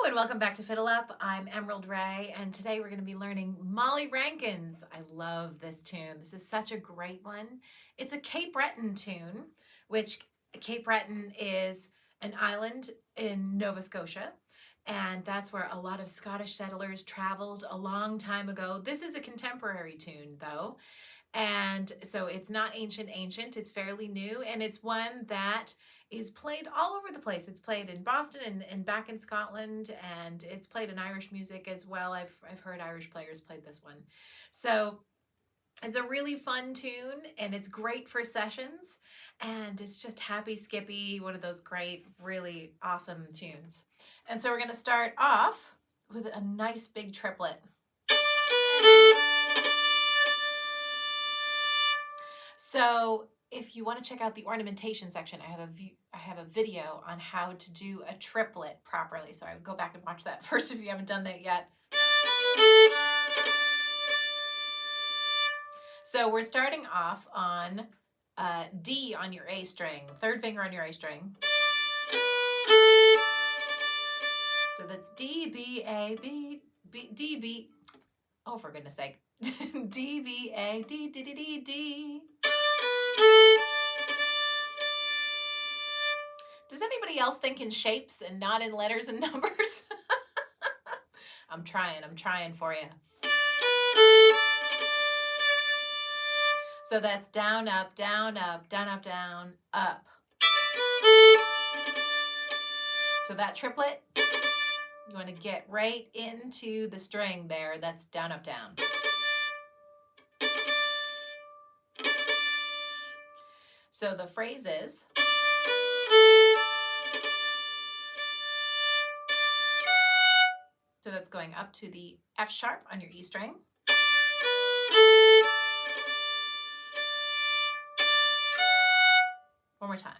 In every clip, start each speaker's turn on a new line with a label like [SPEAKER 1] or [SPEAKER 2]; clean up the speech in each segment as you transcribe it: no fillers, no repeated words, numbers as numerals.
[SPEAKER 1] And welcome back to FiddleUP. I'm Emerald Ray, and today we're going to be learning Molly Rankin's. I love this tune. This is such a great one. It's a Cape Breton tune, which Cape Breton is an island in Nova Scotia, and that's where a lot of Scottish settlers traveled a long time ago. This is a contemporary tune, though, and so it's not ancient, it's fairly new, and it's one that is played all over the place. It's played in Boston and back in Scotland, and it's played in Irish music as well. I've heard Irish players played this one. So it's a really fun tune, and it's great for sessions, and it's just happy, skippy, one of those great, really awesome tunes. And so we're going to start off with a nice big triplet. So if you want to check out the ornamentation section, I have a video on how to do a triplet properly. So I would go back and watch that first if you haven't done that yet. So we're starting off on D on your A string, third finger on your A string. So that's D, B, A, B, B, D, B. Oh, for goodness sake. D, B, A, D, D, D, D, D. Does anybody else think in shapes and not in letters and numbers? I'm trying for you. So that's down, up, down, up, down, up, down, up. So that triplet, you want to get right into the string there. That's down, up, down. So the phrase is, so that's going up to the F sharp on your E string. One more time.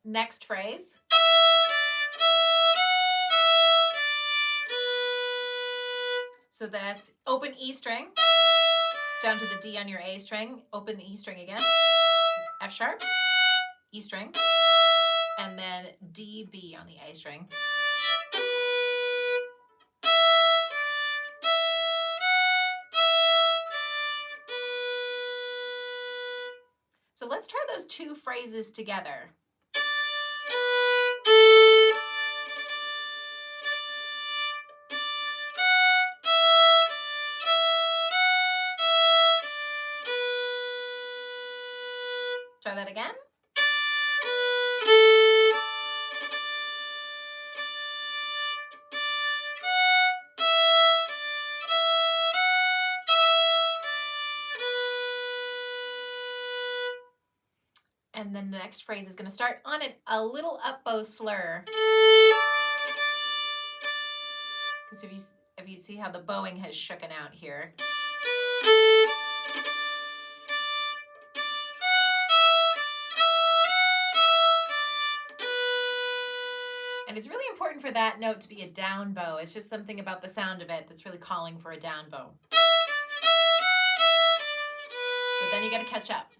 [SPEAKER 1] Next phrase. So that's open E string, down to the D on your A string, open the E string again, F sharp, E string, and then D, B on the A string. So let's try those two phrases together. Try that again. And then the next phrase is going to start on a little up bow slur. Because if you see how the bowing has shooken out here. And it's really important for that note to be a down bow. It's just something about the sound of it that's really calling for a down bow. But then you got to catch up.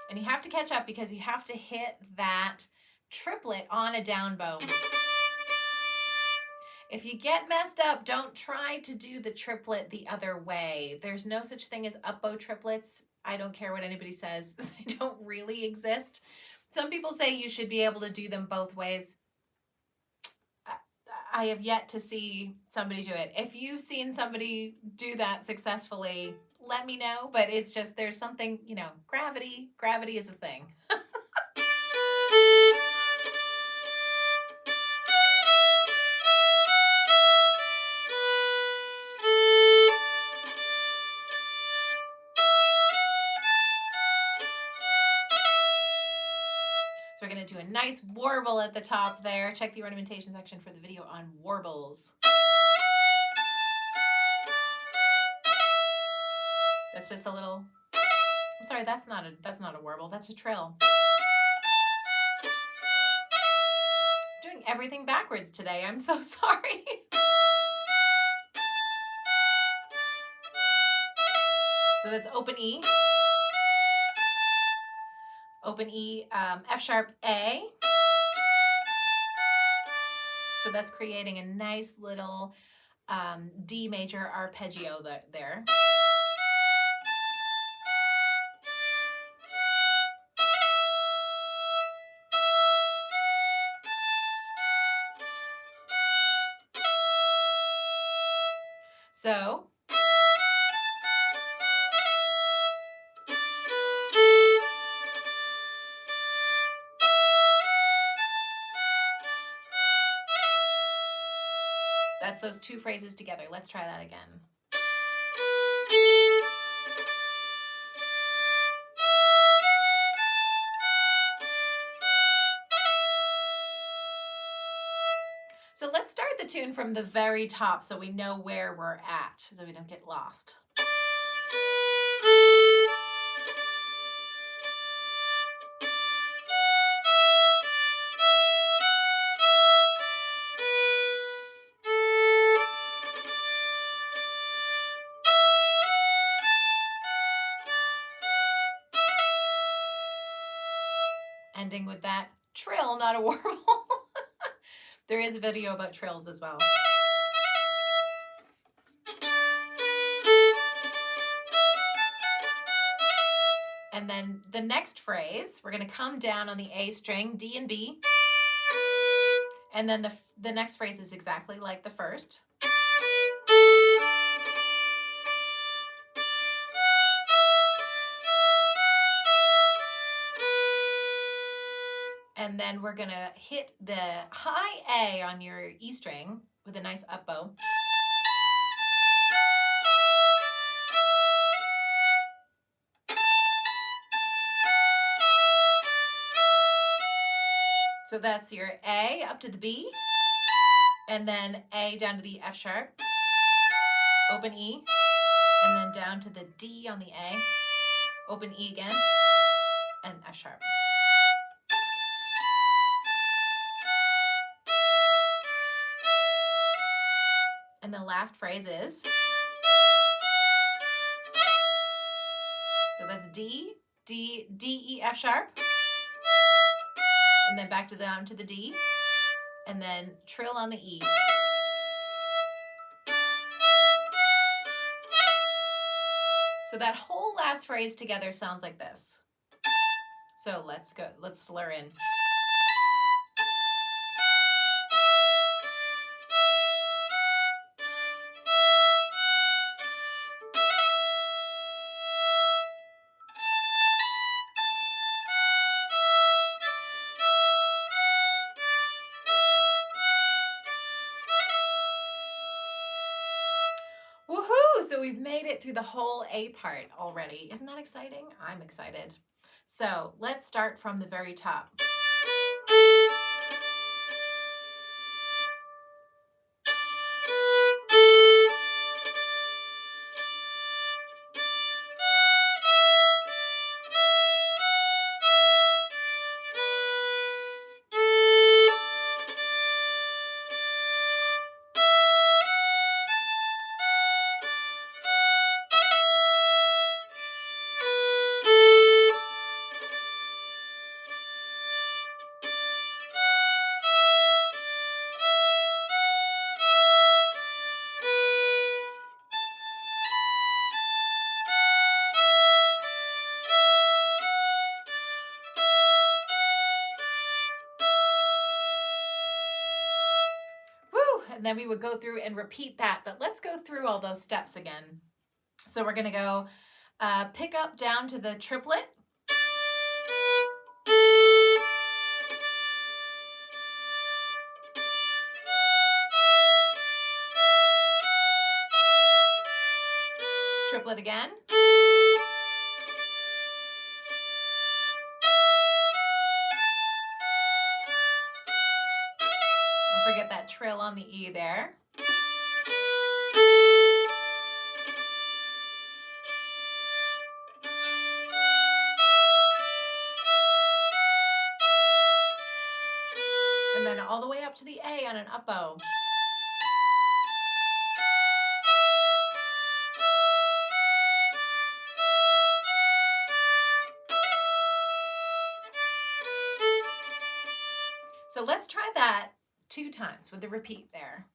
[SPEAKER 1] And you have to catch up because you have to hit that triplet on a down bow. If you get messed up, don't try to do the triplet the other way. There's no such thing as up bow triplets. I don't care what anybody says. They don't really exist. Some people say you should be able to do them both ways. I have yet to see somebody do it. If you've seen somebody do that successfully, let me know. But it's just, there's something, gravity is a thing. We're going to do a nice warble at the top there. Check the ornamentation section for the video on warbles. That's just a little, I'm sorry, that's not a warble, that's a trill. I'm doing everything backwards today, I'm so sorry. So that's open E, open E, F sharp, A. So that's creating a nice little D major arpeggio there. So that's those two phrases together. Let's try that again. So let's start the tune from the very top so we know where we're at, so we don't get lost. Ending with that trill, not a warble. There is a video about trills as well. And then the next phrase, we're going to come down on the A string, D and B. And then the next phrase is exactly like the first. And then we're going to hit the high A on your E string with a nice up bow. So that's your A up to the B, and then A down to the F sharp, open E, and then down to the D on the A, open E again, and F sharp. And the last phrase is, so that's D, D, D, E, F sharp, and then back to down to the D, and then trill on the E. So that whole last phrase together sounds like this. So let's go, let's slur in. Woohoo! So we've made it through the whole A part already. Isn't that exciting? I'm excited. So let's start from the very top. And then we would go through and repeat that, but let's go through all those steps again. So we're going to go pick up down to the triplet. Triplet again. Don't forget that trill on the E there. And then all the way up to the A on an up bow. So let's try that 2 times with the repeat there.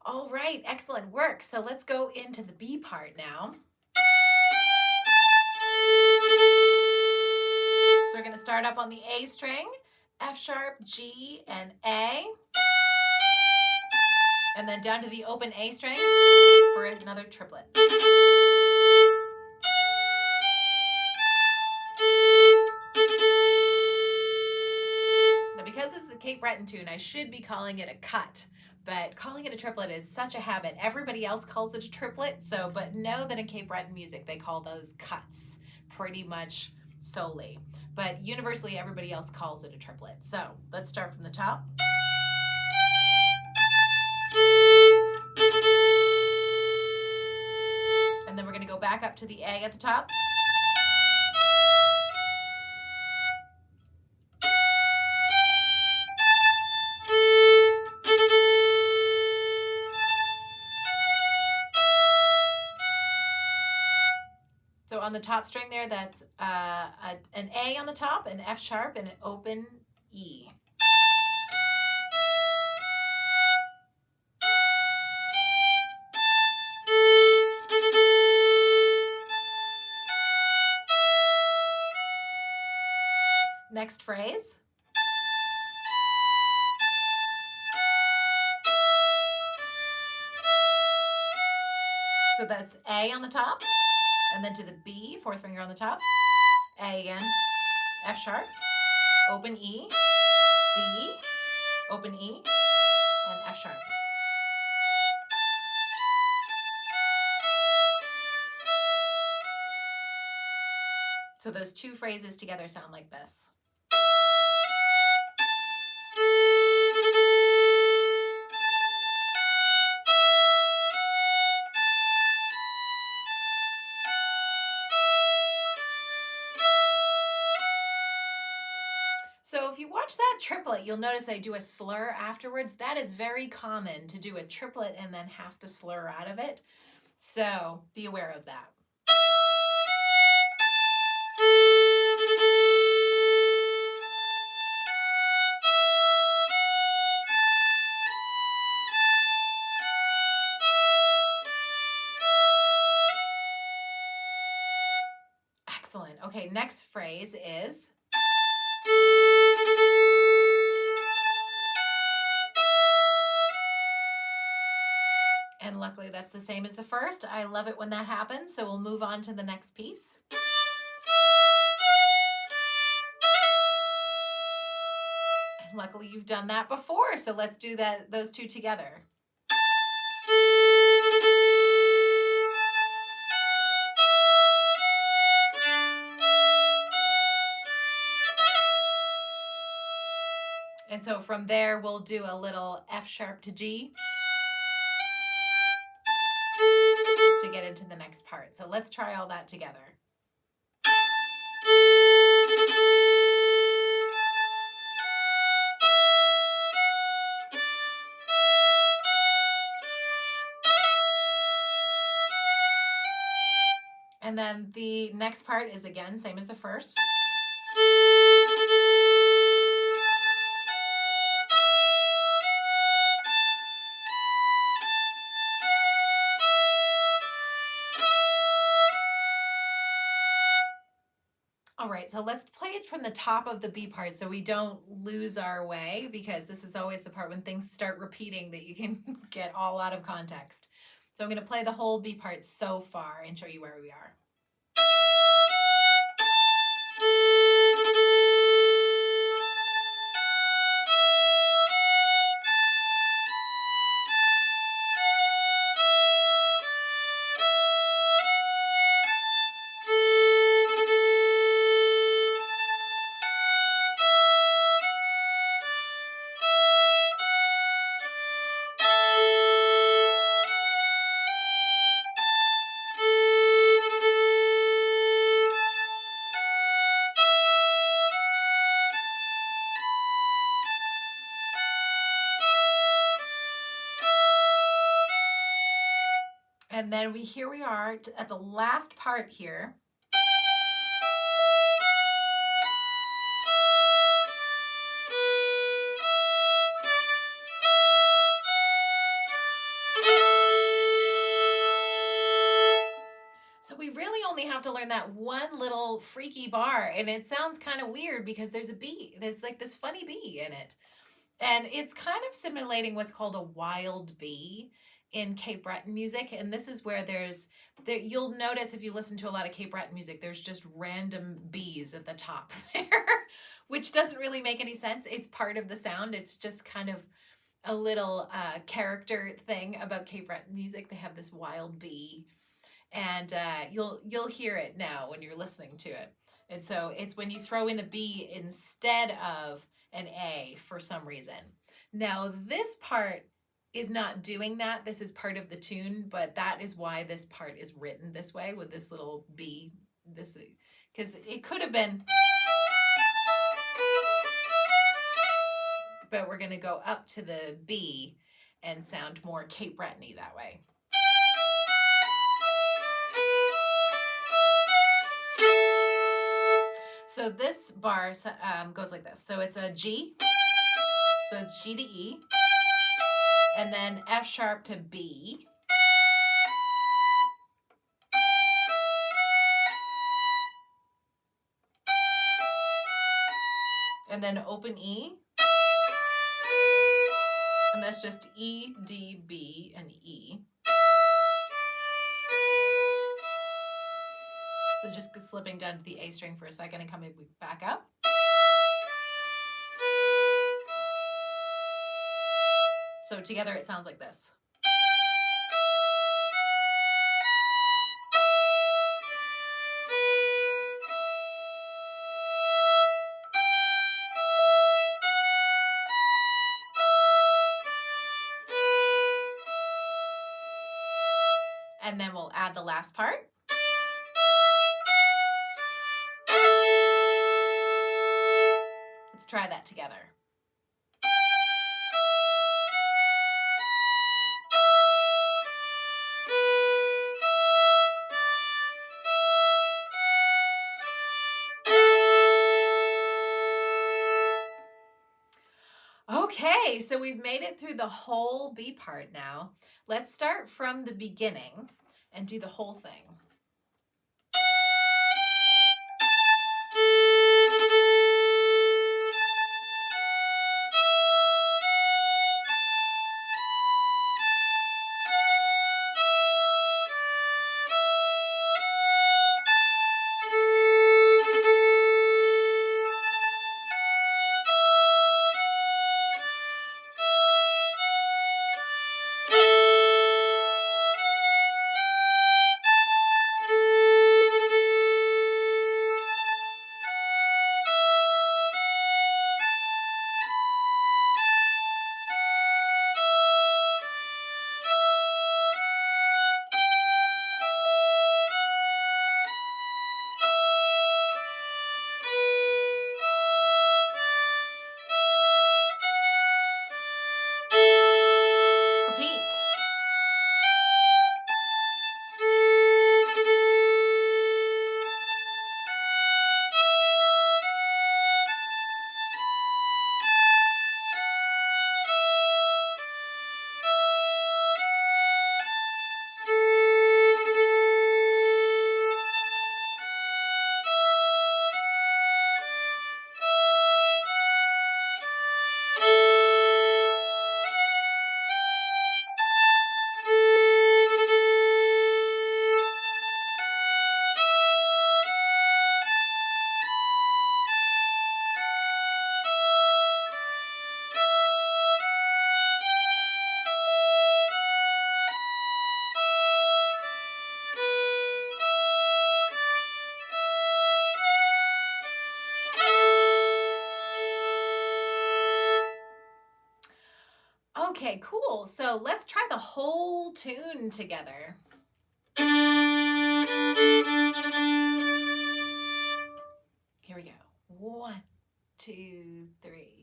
[SPEAKER 1] All right, excellent work. So let's go into the B part now. So we're going to start up on the A string, F sharp, G, and A. And then down to the open A string for another triplet. Now, because this is a Cape Breton tune, I should be calling it a cut, but calling it a triplet is such a habit. Everybody else calls it a triplet, but know that in Cape Breton music, they call those cuts pretty much solely. But universally, everybody else calls it a triplet. So let's start from the top. And then we're going to go back up to the A at the top. So on the top string there, that's an A on the top, an F sharp, and an open E. Next phrase. So that's A on the top, and then to the B, fourth finger on the top, A again, F sharp, open E, D, open E, and F sharp. So those 2 phrases together sound like this. So if you watch that triplet, you'll notice I do a slur afterwards. That is very common, to do a triplet and then have to slur out of it. So be aware of that. Excellent. Okay, next phrase is and luckily that's the same as the first. I love it when that happens, so we'll move on to the next piece. And luckily you've done that before, so let's do those 2 together. And so from there, we'll do a little F sharp to G to get into the next part. So let's try all that together. And then the next part is again, same as the first. right, so let's play it from the top of the B part so we don't lose our way, because this is always the part when things start repeating that you can get all out of context. So I'm going to play the whole B part so far and show you where we are. And then here we are at the last part here. So we really only have to learn that one little freaky bar, and it sounds kind of weird because there's a B. There's like this funny B in it. And it's kind of simulating what's called a wild B in Cape Breton music. And this is where you'll notice if you listen to a lot of Cape Breton music, there's just random Bs at the top there, which doesn't really make any sense. It's part of the sound. It's just kind of a little character thing about Cape Breton music. They have this wild B, and you'll hear it now when you're listening to it. And so it's when you throw in a B instead of an A for some reason. Now this part is not doing that. This is part of the tune, but that is why this part is written this way with this little B. This, because it could have been, but we're going to go up to the B and sound more Cape Breton-y that way. So this bar goes like this. So it's a G, so it's G to E, and then F sharp to B, and then open E, and that's just E, D, B, and E. So just slipping down to the A string for a second and coming back up. So together it sounds like this. And then we'll add the last part. Let's try that together. Okay, so we've made it through the whole B part now. Let's start from the beginning and do the whole thing. Okay, cool. So let's try the whole tune together. Here we go. 1, 2, 3.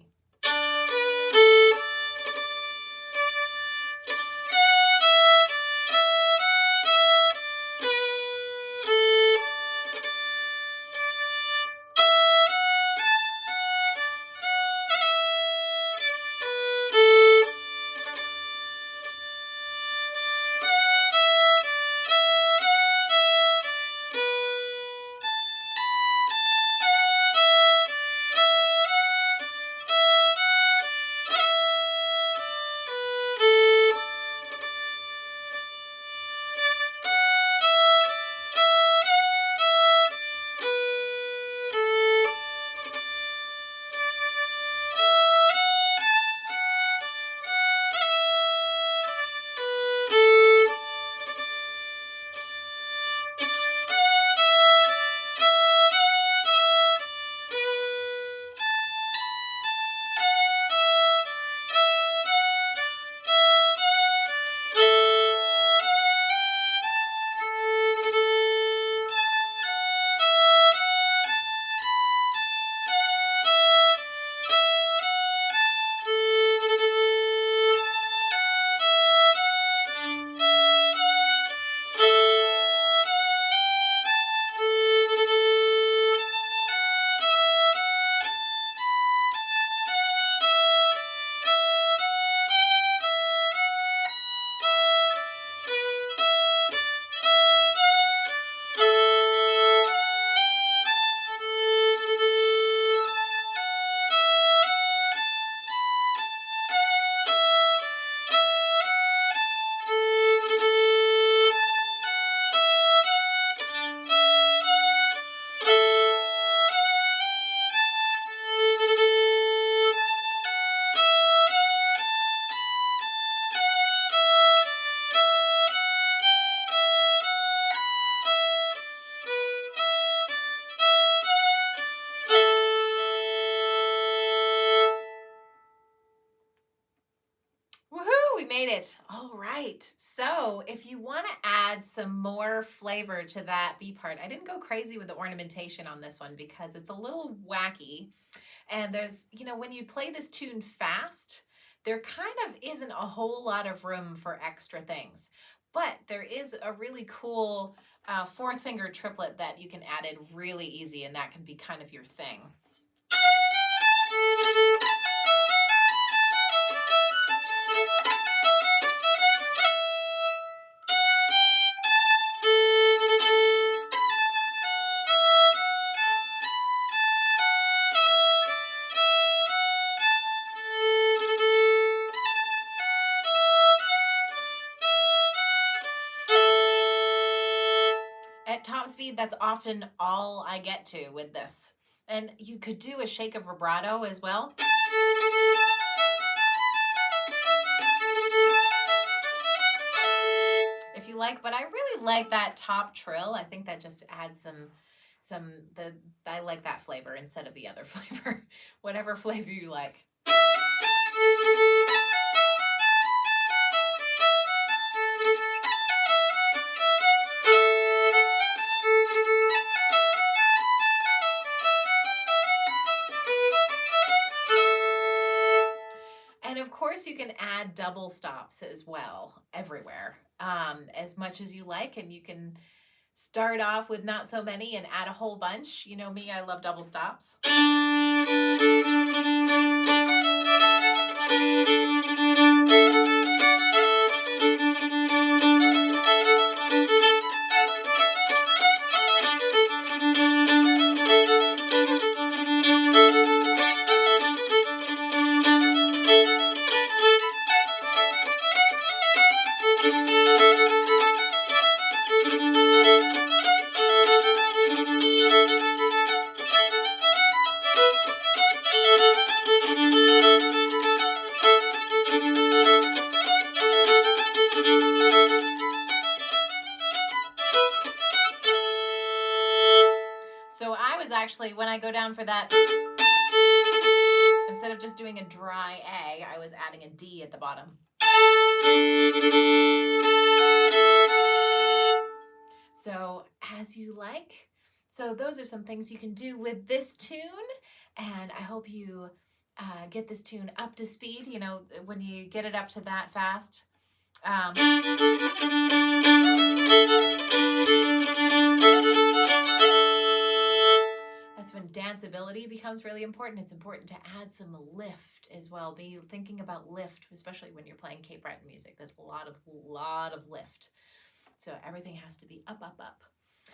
[SPEAKER 1] We made it. All right. So if you want to add some more flavor to that B part, I didn't go crazy with the ornamentation on this one because it's a little wacky. And there's, when you play this tune fast, there kind of isn't a whole lot of room for extra things. But there is a really cool fourth finger triplet that you can add in really easy, and that can be kind of your thing. At top speed, that's often all I get to with this. And you could do a shake of vibrato as well. If you like, but I really like that top trill. I think that just adds I like that flavor instead of the other flavor. Whatever flavor you like. And of course you can add double stops as well everywhere, as much as you like, and you can start off with not so many and add a whole bunch. You know me, I love double stops. So I was actually, when I go down for that, instead of just doing a dry A, I was adding a D at the bottom. So as you like. So those are some things you can do with this tune, and I hope you get this tune up to speed, you know, when you get it up to that fast. That's when danceability becomes really important. It's important to add some lift as well. Be thinking about lift, especially when you're playing Cape Breton music. There's a lot of lift. So everything has to be up, up, up.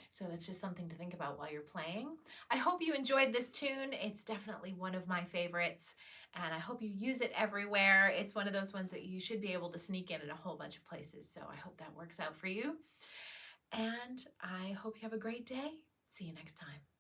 [SPEAKER 1] So that's just something to think about while you're playing. I hope you enjoyed this tune. It's definitely one of my favorites, and I hope you use it everywhere. It's one of those ones that you should be able to sneak in a whole bunch of places. So I hope that works out for you. And I hope you have a great day. See you next time.